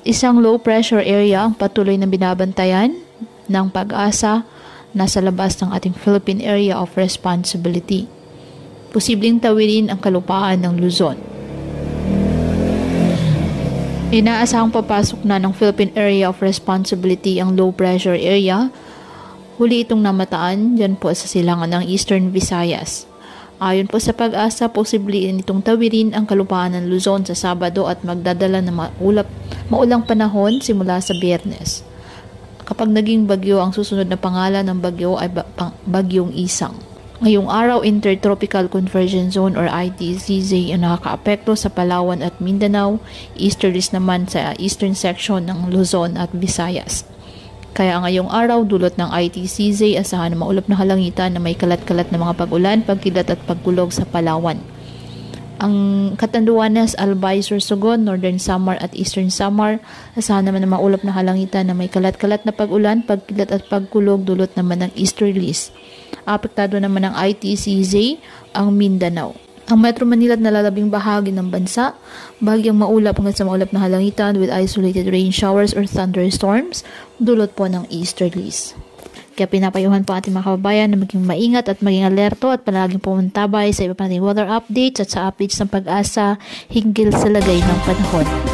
Isang low pressure area ang patuloy na binabantayan ng Pag-asa nasa labas ng ating Philippine Area of Responsibility. Posibleng tawirin ang kalupaan ng Luzon. Inaasahang papasok na ng Philippine Area of Responsibility ang low pressure area. Huli itong namataan dyan po sa silangan ng Eastern Visayas. Ayon po sa Pag-asa, posible itong tawirin ang kalupaan ng Luzon sa Sabado at magdadala ng maulang panahon simula sa Biyernes. Kapag naging bagyo, ang susunod na pangalan ng bagyo ay Bagyong Isang. Ngayong araw, Intertropical Convergence Zone or ITCZ ang nakakaapekto sa Palawan at Mindanao, easterlies naman sa eastern section ng Luzon at Visayas. Kaya ngayong araw, dulot ng ITCZ, asahan na maulap na kalangitan na may kalat-kalat na mga pag-ulan, pagkilat at pagkulog sa Palawan. Ang Catanduanes, Albay, Sorsogon, Northern Samar at Eastern Samar, asahan naman na maulap na kalangitan na may kalat-kalat na pag-ulan, pagkilat at pagkulog, dulot naman ng easterlies. Apektado naman ng ITCZ ang Mindanao. Ang Metro Manila at nalalabing bahagi ng bansa, bahagyang maulap hanggang sa maulap na halangitan with isolated rain showers or thunderstorms, dulot po ng easterlies. Kaya pinapayuhan po ating mga kababayan na maging maingat at maging alerto at palaging pumuntabay sa iba pa nating weather updates at sa updates ng Pag-asa hinggil sa lagay ng panahon.